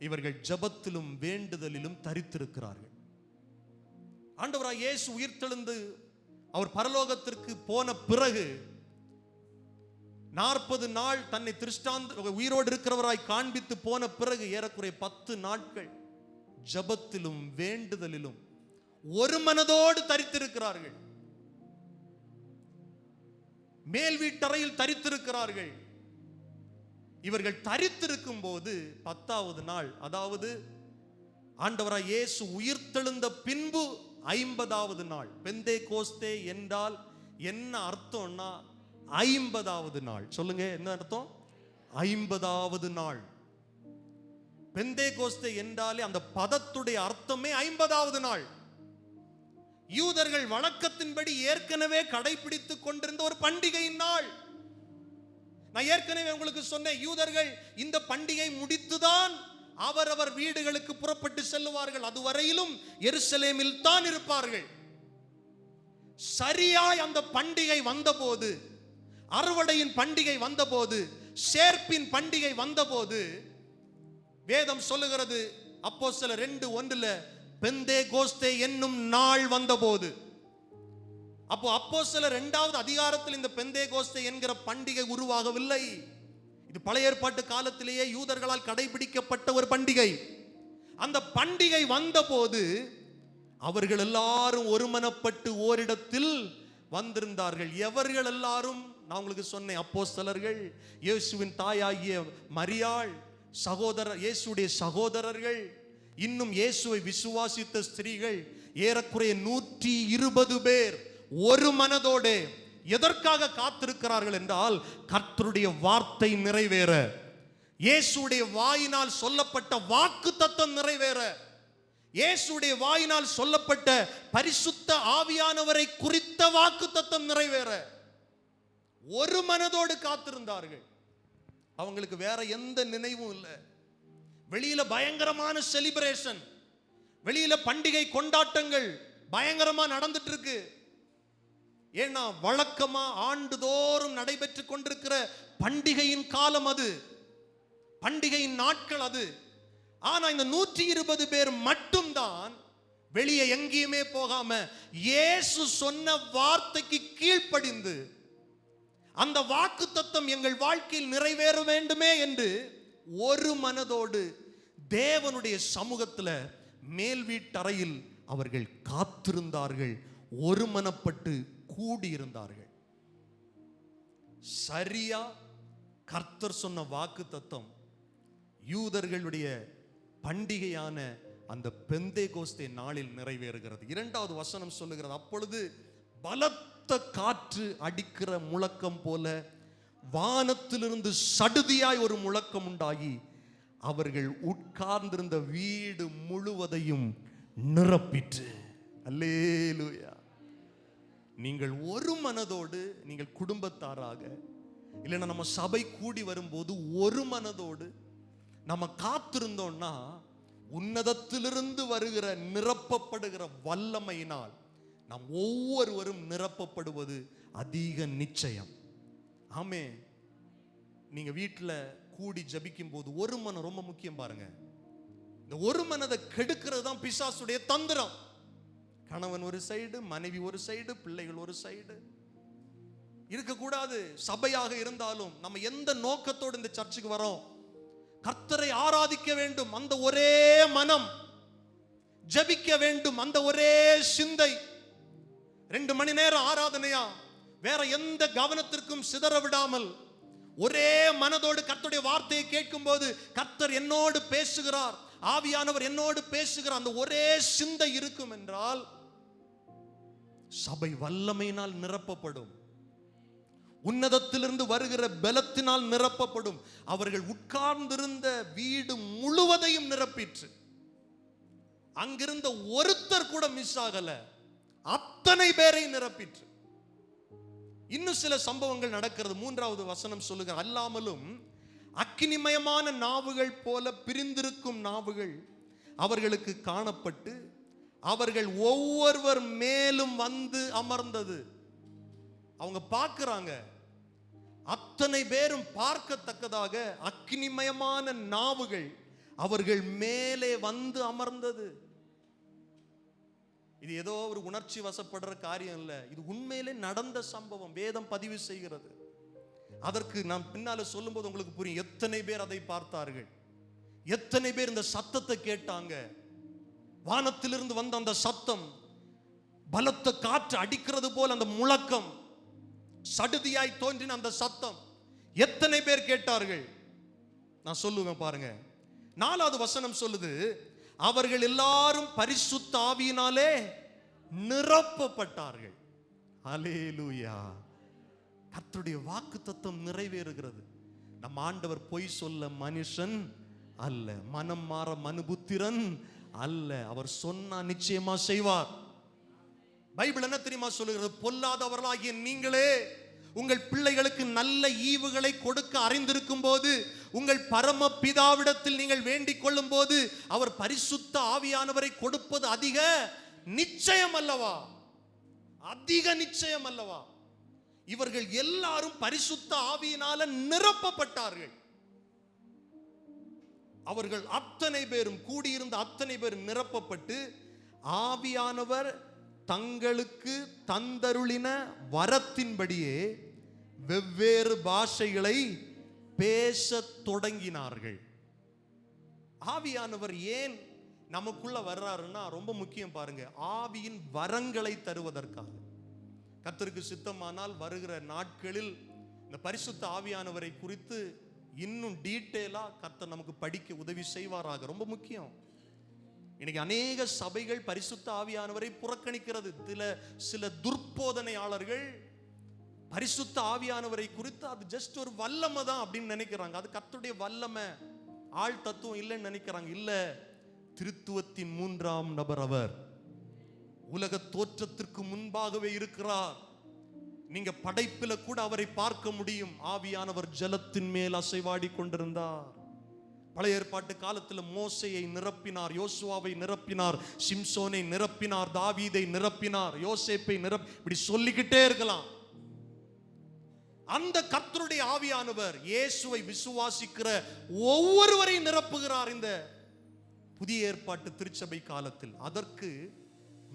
இவர்கள் ஜெபத்திலும் வேண்டுதலிலும் தரித்திருக்கிறார்கள். ஆண்டவராய் இயேசு உயிர்த்தெழுந்து அவர் பரலோகத்திற்கு போன பிறகு 40 நாள் தன்னை திருஷ்டாந்த உயிரோடு இருக்கிறவராய் காண்பித்து போன பிறகு ஏறக்குறைய 10 நாட்கள் ஜெபத்திலும் வேண்டுதலிலும் ஒரு மனதோடு தரித்திருக்கிறார்கள். மேல் வீட்டறையில் தரித்திருக்கிறார்கள். இவர்கள் தரித்திருக்கும் போது 10வது நாள், அதாவது ஆண்டவராய் இயேசு உயிர்த்தெழுந்த பின்பு 50வது நாள். பெந்தேகோஸ்தே என்றால் என்ன அர்த்தம்னா 50வது நாள். சொல்லுங்க, என்ன அர்த்தம்? 50வது நாள். பெந்தேகோஸ்தே என்றாலே அந்த பதத்துடைய அர்த்தமே 50வது நாள். யூதர்கள் வழக்கத்தின்படி ஏற்கனவே கடைபிடித்துக் கொண்டிருந்த ஒரு பண்டிகையின் நாள். நான் ஏற்கனவே உங்களுக்கு சொன்னேன், யூதர்கள் இந்த பண்டிகை முடித்துதான் அவரவர் வீடுகளுக்கு புறப்பட்டு செல்லுவார்கள். அதுவரையிலும் எருசலேமில் தான் இருப்பார்கள். சரியாய் அந்த பண்டிகை வந்தபோது, அறுவடையின் பண்டிகை வந்தபோது, சேர்ப்பின் பண்டிகை வந்தபோது, வேதம் சொல்லுகிறது அப்போஸ்தலர் 2:1 பெந்தேகோஸ்தே என்னும் நாள் வந்தபோது. அப்போ அப்போஸ்தலர் 2வது அதிகாரத்தில் இந்த பெந்தேகோஸ்தே என்கிற பண்டிகை உருவாகவில்லை. இது பழைய ஏற்பாட்டு காலத்திலேயே யூதர்களால் கடைபிடிக்கப்பட்ட ஒரு பண்டிகை. அந்த பண்டிகை வந்தபோது அவர்கள் எல்லாரும் ஒருமனப்பட்டு ஓரிடத்தில் வந்திருந்தார்கள். எவர்கள் எல்லாரும்? நான் உங்களுக்கு சொன்னேன், அப்போஸ்தலர்கள், இயேசுவின் தாயாகிய மரியாள், சகோதரர் இயேசுடைய சகோதரர்கள், இன்னும் இயேசுவை விசுவாசித்த ஸ்திரீகள், ஏறக்குறைய 120 பேர் ஒரு மனதோடு எதற்காக காத்திருக்கிறார்கள் என்றால், கர்த்தருடைய வார்த்தை நிறைவேற, இயேசுடைய வாயினால் சொல்லப்பட்ட வாக்குத்தத்தம் நிறைவேற, இயேசுடைய வாயினால் சொல்லப்பட்ட பரிசுத்த ஆவியானவரை குறித்த வாக்குத்தத்தம் நிறைவேற ஒரு மனதோடு காத்திருந்தார்கள். அவங்களுக்கு வேற எந்த நினைவும் இல்லை. வெளியில பயங்கரமான செலிப்ரேஷன், வெளியில பண்டிகை கொண்டாட்டங்கள் பயங்கரமா நடந்துட்டு இருக்கு. ஏன்னா வழக்கமா ஆண்டுதோறும் நடைபெற்று கொண்டிருக்கிற பண்டிகையின் காலம் அது, பண்டிகையின் நாட்கள் அது. ஆனா இந்த 120 பேர் மட்டும்தான் வெளியே எங்கேயுமே போகாம இயேசு சொன்ன வார்த்தைக்கு கீழ்ப்படிந்து, அந்த வாக்குத்தத்தம் எங்கள் வாழ்க்கையில் நிறைவேற வேண்டுமே என்று ஒரு மனதோடு தேவனுடைய சமூகத்தில் மேல் வீட்டறையில் அவர்கள் காத்திருந்தார்கள், ஒரு மனப்பட்டு கூடியிருந்தார்கள். சரியா கர்த்தர் சொன்ன வாக்குத்தத்தம் யூதர்களுடைய பண்டிகையான அந்த பெந்தேகோஸ்தே நாளில் நிறைவேறுகிறது. 2வது வசனம் சொல்லுகிறது, அப்பொழுது பலத்த காற்று அடிக்கிற முழக்கம் போல வானத்திலிருந்து சடுதியாய் ஒரு முழக்கம் உண்டாகி அவர்கள் உட்கார்ந்திருந்த வீடு முழுவதையும் நிரப்பிற்று. அல்லேலூயா. நீங்கள் ஒரு மனதோடு, நீங்கள் குடும்பத்தாராக இல்லைன்னா நம்ம சபை கூடி வரும்போது ஒரு மனதோடு நம்ம காத்திருந்தோம்னா, உன்னதத்திலிருந்து வருகிற நிரப்பப்படுகிற வல்லமையினால் நாம் ஒவ்வொருவரும் நிரப்பப்படுவது அதிக நிச்சயம். ஆமே. நீங்க வீட்டில் கூடி ஜபிக்கும் போது ஒரு மனம் ரொம்ப முக்கியம். பாருங்க, இந்த ஒரு மனதை கெடுக்கிறது தான் பிசாசுடைய தந்திரம். கணவன் ஒரு சைடு, மனைவி ஒரு சைடு, பிள்ளைகள் ஒரு சைடு இருக்கக்கூடாது. சபையாக இருந்தாலும் நம்ம எந்த நோக்கத்தோடு இந்த சர்ச்சுக்கு வரோம்? கர்த்தரை ஆராதிக்க வேண்டும், அந்த ஒரே மனம், ஜபிக்க வேண்டும், அந்த ஒரே சிந்தை. 2 மணி நேரம் ஆராதனையா, வேற எந்த கவனத்திற்கும் சிதற விடாமல் ஒரே மனதோடு கர்த்தருடைய வார்த்தையை கேட்கும் போது, கர்த்தர் என்னோடு பேசுகிறார், ஆவியானவர் என்னோடு பேசுகிறார், அந்த ஒரே சிந்தை இருக்கும் என்றால் சபை வல்லமையினால் நிரப்பப்படும், உன்னதத்திலிருந்து வருகிற பலத்தினால் நிரப்பப்படும். அவர்கள் உட்கார்ந்திருந்த வீடு முழுவதையும் நிரப்பிற்று. அங்கிருந்த ஒருத்தர் கூட மிஸ் ஆகல, அத்தனை பேரை நிரப்பிற்று. இன்னும் சில சம்பவங்கள் நடக்கிறது. 3வது வசனம் சொல்லுகிற, அல்லாமலும் அக்கினிமயமான நாவுகள் போல பிரிந்திருக்கும் நாவுகள் அவர்களுக்கு காணப்பட்டு அவர்கள் ஒவ்வொருவர் மேலும் வந்து அமர்ந்தது. அவங்க பார்க்கிறாங்க, அத்தனை பேரும் பார்க்கத்தக்கதாக அக்கினிமயமான நாவுகள் அவர்கள் மேலே வந்து அமர்ந்தது. இது ஏதோ ஒரு உணர்ச்சி வசப்படுற காரியம் இல்லை, இது உண்மையிலே நடந்த சம்பவம், வேதம் பதிவு செய்கிறது. அதற்கு நாம் பின்னால சொல்லும்போது உங்களுக்கு புரியும் எத்தனை பேர் அதை பார்த்தார்கள், எத்தனை பேர் இந்த சத்தத்தை கேட்டாங்க. வானத்திலிருந்து வந்த அந்த சத்தம், பலத்த காற்று அடிக்கிறது போல் அந்த முழக்கம், சடுதியாய் தோன்றின அந்த சத்தம், எத்தனை பேர் கேட்டார்கள்? நான் சொல்லுவேன் பாருங்க. 4வது வசனம் சொல்லுது, அவர்கள் எல்லாரும் பரிசுத்த ஆவியினாலே நிரப்பப்பட்டார்கள். அல்லேலூயா. கர்த்தருடைய வாக்குத்தத்தம் நிறைவேறுகிறது. நம் ஆண்டவர் பொய் சொல்ல மனுஷன் அல்ல, மனம் மாற மனுபுத்திரன் அல்ல. அவர் சொன்னா நிச்சயமா செய்வார். பைபிள் என்ன தெரியுமா சொல்லுகிறது? பொல்லாதவர்களாகிய நீங்களே உங்கள் பிள்ளைகளுக்கு நல்ல ஈவுகளை கொடுக்க அறிந்திருக்கும் போது, உங்கள் பரம பிதாவிடத்தில் நீங்கள் வேண்டிக் கொள்ளும் போது அவர் பரிசுத்த ஆவியானவரை கொடுப்பது அதிக நிச்சயம் அல்லவா? அதிக நிச்சயம் அல்லவா? இவர்கள் எல்லாரும் பரிசுத்த ஆவியினால நிரப்பப்பட்டார்கள். அவர்கள் அத்தனை பேரும், கூடியிருந்த அத்தனை பேரும் நிரப்பப்பட்டு, ஆவியானவர் தங்களுக்கு தந்தருளின வரத்தின்படியே வெவ்வேறு பாஷைகளை பேசத் தொடங்கினார்கள். ஆவியானவர் ஏன் நமக்குள்ள வர்றாருன்னா ரொம்ப முக்கியம் பாருங்க. ஆவியின் வரங்களை தருவதற்காக. கர்த்தருக்கு சித்தமானால் வருகிற நாட்களில் இந்த பரிசுத்த ஆவியானவரை குறித்து இன்னும் டீட்டெயிலா கர்த்தர் நமக்கு படிக்க உதவி செய்வாராக. ரொம்ப முக்கியம். இன்னைக்கு அநேக சபைகள் பரிசுத்த ஆவியானவரை புறக்கணிக்கிறது. சில துர்போதனையாளர்கள் பரிசுத்த ஆவியானவரை குறித்து அது ஜஸ்ட் ஒரு வல்லமை தான் அப்படின்னு நினைக்கிறாங்க. அது கர்த்தருடைய வல்லமை, ஆள் தத்துவம் இல்லைன்னு நினைக்கிறாங்க. இல்ல, திருத்துவத்தின் 3ஆம் நபர் அவர். உலக தோற்றத்திற்கு முன்பாகவே இருக்கிறார். நீங்க படைப்பில கூட அவரை பார்க்க முடியும். ஆவியானவர் ஜலத்தின் மேல் அசைவாடி கொண்டிருந்தார். பழைய ஏற்பாட்டு காலத்தில் மோசையை நிரப்பினார், யோசுவாவை நிரப்பினார், சிம்சோனை நிரப்பினார், தாவீதை நிரப்பினார், யோசேப்பை இப்படி சொல்லிக்கிட்டே இருக்கலாம். அந்த கர்த்தருடைய ஆவியானவர் இயேசுவை விசுவாசிக்கிற ஒவ்வொருவரையும் நிரப்புகிறார் இந்த புதிய ஏற்பாட்டு திருச்சபை காலத்தில். அதற்கு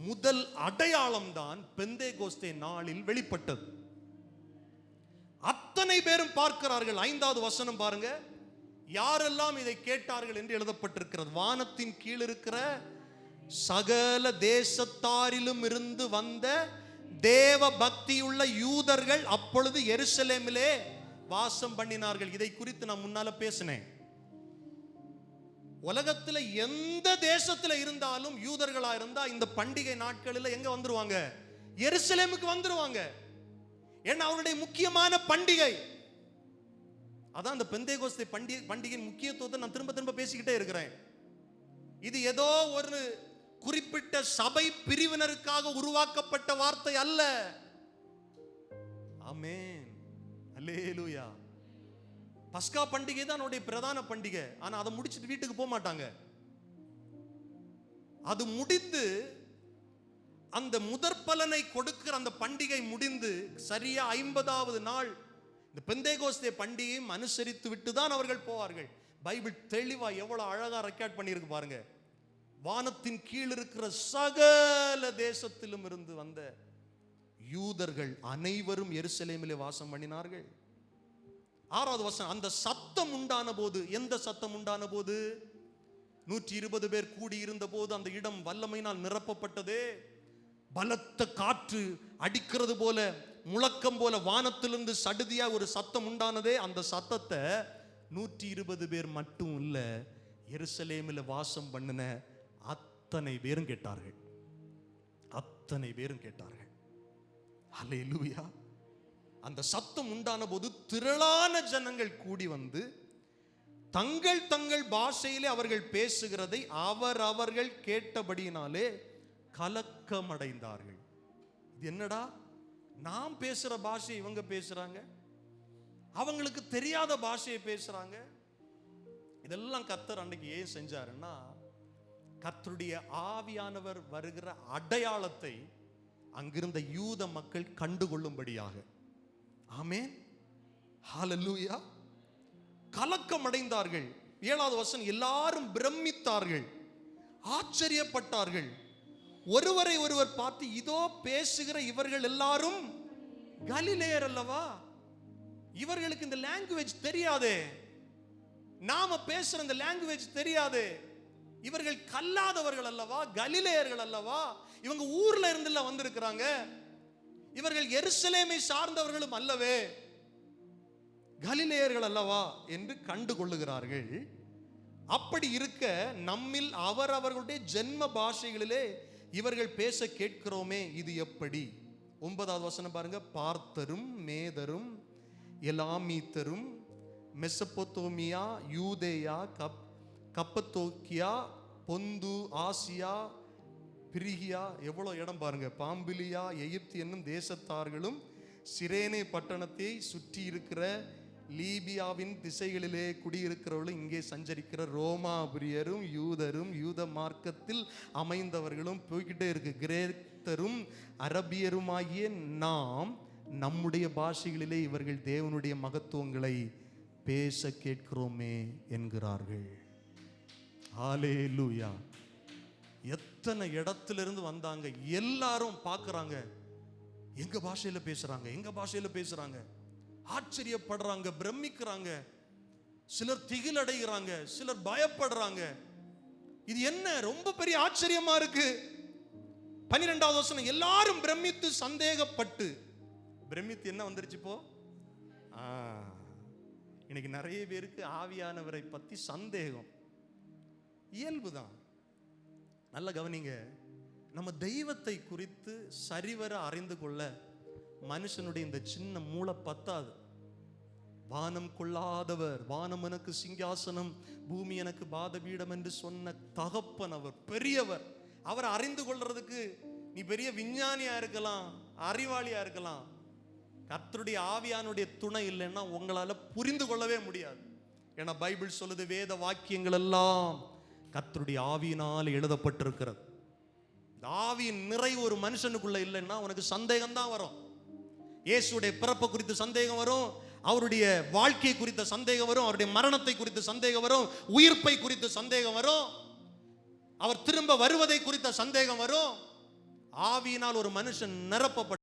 முதல் அடையாளம் தான் பெந்தேகோஸ்தே நாளில் வெளிப்பட்டது. அத்தனை பேரும் பார்க்கிறார்கள். 5வது வசனம் பாருங்க. யாரெல்லாம் இதை கேட்டார்கள் என்று எழுதப்பட்டிருக்கிறது. வானத்தின் கீழ் இருக்கிற சகல தேசத்தாரிலும் இருந்து வந்த தேவ பக்தியுள்ள யூதர்கள் அப்பொழுது எருசலேமிலே வாசம் பண்ணினார்கள். இதை குறித்து நான் முன்னால பேசினேன். உலகத்துல எந்த தேசத்துல இருந்தாலும் யூதர்களா இருந்தா இந்த பண்டிகை நாட்களில் எங்க வந்துருவாங்க? எருசலேமுக்கு வந்துருவாங்க. ஏன்னா அவருடைய முக்கியமான பண்டிகை அதான். அந்த பெந்தேகோஸ்தே பண்டிகையின் முக்கியத்துவத்தை நான் திரும்ப திரும்ப பேசிக்கிட்டே இருக்கிறேன். இது ஏதோ ஒரு குறிப்பிட்ட சபை பிரிவினருக்காக உருவாக்கப்பட்ட வார்த்தை அல்ல. ஆமென், அல்லேலூயா. பஸ்கா பண்டிகை தான் அவருடைய பிரதான பண்டிகை. ஆனா அதை முடிச்சிட்டு வீட்டுக்கு போக மாட்டாங்க. அது முடிந்து அந்த முதற் பலனை கொடுக்கிற அந்த பண்டிகை முடிந்து சரியா 50வது நாள் இந்த பெந்தேகோஸ்தே பண்டிகையும் அனுசரித்து விட்டு தான் அவர்கள் போவார்கள். பைபிள் தெளிவா எவ்வளவு அழகா ரெக்கார்ட் பண்ணியிருக்கு பாருங்க. வானத்தின் கீழ் இருக்கிற சகல தேசத்திலும் இருந்து வந்த யூதர்கள் அனைவரும் எருசலேமிலே வாசம் பண்ணினார்கள். 6வது வசனம். அந்த சத்தம் உண்டான போது, எந்த சத்தம் உண்டான போது? 120 பேர் கூடியிருந்த போது அந்த இடம் வல்லமையினால் நிரப்பப்பட்டதே. பலத்த காற்று அடிக்கிறது போல, முழக்கம் போல வானத்திலிருந்து சடுதியா ஒரு சத்தம் உண்டானதே. அந்த சத்தத்தை 120 பேர் மட்டும் இல்ல, எருசலேமில் வாசம் பண்ணின அத்தனை பேரும் கேட்டார்கள். அத்தனை பேரும் கேட்டார்கள். அல்லேலூயா. அந்த சத்தம் உண்டான போது திரளான ஜனங்கள் கூடி வந்து தங்கள் தங்கள் பாஷையிலே அவர்கள் பேசுகிறதை அவர்கள் கேட்டபடியினாலே கலக்கமடைந்தார்கள். இது என்னடா, நாம் பேசுற பாஷை இவங்க பேசுறாங்க, அவங்களுக்கு தெரியாத பாஷையை பேசுறாங்க. இதெல்லாம் கர்த்தர் அன்னைக்கு ஏன் செஞ்சாருன்னா, கர்த்தருடைய ஆவியானவர் வருகிற அடையாளத்தை அங்கிருந்த யூத மக்கள் கண்டுகொள்ளும்படியாக. ஆமென், ஹல்லேலூயா. கலக்கம் அடைந்தார்கள். 7வது வசனம், எல்லாரும் பிரமித்தார்கள், ஆச்சரியப்பட்டார்கள், ஒருவரை ஒருவர் பார்த்து, இதோ பேசுகிற இவர்கள் எல்லாரும் கலிலேயர் அல்லவா? இவர்களுக்கு இந்த லாங்குவேஜ் தெரியாதே, நாம பேசுற இந்த லாங்குவேஜ் தெரியாதே, இவர்கள் கல்லாதவர்கள் அல்லவா, கலிலேயர்கள் அல்லவா, இவங்க ஊர்ல இருந்து வந்திருக்கிறாங்க, இவர்கள் எருசலேமை சார்ந்தவர்களும் அல்லவே, கலிலேயர்கள் அல்லவா என்று கண்டு கொள்ளுகிறார்கள். அப்படி இருக்க நம்மில் அவர்களுடைய ஜென்ம பாஷைகளிலே இவர்கள் பேச கேட்கிறோமே, இது எப்படி? 9வது வசனம் பாருங்க. பார்த்தரும் மேதரும் எலாமீத்தரும் மெசபொத்தோமியா யூதேயா கப்பத்தோக்கியா பொந்து ஆசியா பிரிகியா, எவ்வளவு இடம் பாருங்க, பாம்பிலியா எகிப்து என்னும் தேசத்தார்களும் சிரேனே பட்டணத்தை சுற்றி இருக்கிற லீபியாவின் திசைகளிலே குடியிருக்கிறவர்களும் இங்கே சஞ்சரிக்கிற ரோமாபுரியரும் யூதரும் யூத மார்க்கத்தில் அமைந்தவர்களும் போய்கிட்டே இருக்கு, கிரேத்தரும் அரபியருமாகிய நாம் நம்முடைய பாஷைகளிலே இவர்கள் தேவனுடைய மகத்துவங்களை பேச கேட்கிறோமே என்கிறார்கள். ஹல்லேலூயா. எத்தனை இடத்திலிருந்து வந்தாங்க, எல்லாரும் பார்க்கறாங்க, எங்க பாஷையில பேசுறாங்க, எங்க பாஷையில பேசுறாங்க, ஆச்சரியப்படுறாங்க, பிரமிக்கிறாங்க, சிலர் திகில் அடைகிறாங்க, சிலர் பயப்படுறாங்க. இது என்ன ரொம்ப பெரிய ஆச்சரியமா இருக்கு. 12வது வசனம், எல்லாரும் பிரமித்து சந்தேகப்பட்டு. பிரமித்து என்ன வந்துருச்சு இப்போ? இன்னைக்கு நிறைய பேருக்கு ஆவியானவரை பத்தி சந்தேகம் இயல்புதான். நல்ல கவனிங்க, நம்ம தெய்வத்தை குறித்து சரிவர அறிந்து கொள்ள மனுஷனுடைய இந்த சின்ன மூளை பத்தாது. வானம் கொள்ளாதவர், வானம் எனக்கு சிங்காசனம் பூமி எனக்கு பாதபீடம் என்று சொன்ன தகப்பன் அவர் பெரியவர். அவரை அறிந்து கொள்றதுக்கு நீ பெரிய விஞ்ஞானியா இருக்கலாம், அறிவாளியா இருக்கலாம், கர்த்தருடைய ஆவியானுடைய துணை இல்லைன்னா உங்களால புரிந்து கொள்ளவே முடியாது. ஏன்னா பைபிள் சொல்லுது, வேத வாக்கியங்கள் எல்லாம் கர்த்தருடைய ஆவியினால் எழுதப்பட்டிருக்கிறது. ஆவியின் நிறைவு ஒரு மனுஷனுக்குள்ள இல்லைன்னா உனக்கு சந்தேகம் தான் வரும். இயேசுடைய பிறப்பு குறித்து சந்தேகம் வரும், அவருடைய வாழ்க்கை குறித்த சந்தேகம் வரும், அவருடைய மரணத்தை குறித்து சந்தேகம் வரும், உயிர்ப்பை குறித்து சந்தேகம் வரும், அவர் திரும்ப வருவதை குறித்த சந்தேகம் வரும். ஆவியினால் ஒரு மனுஷன் நிரப்பப்பட்ட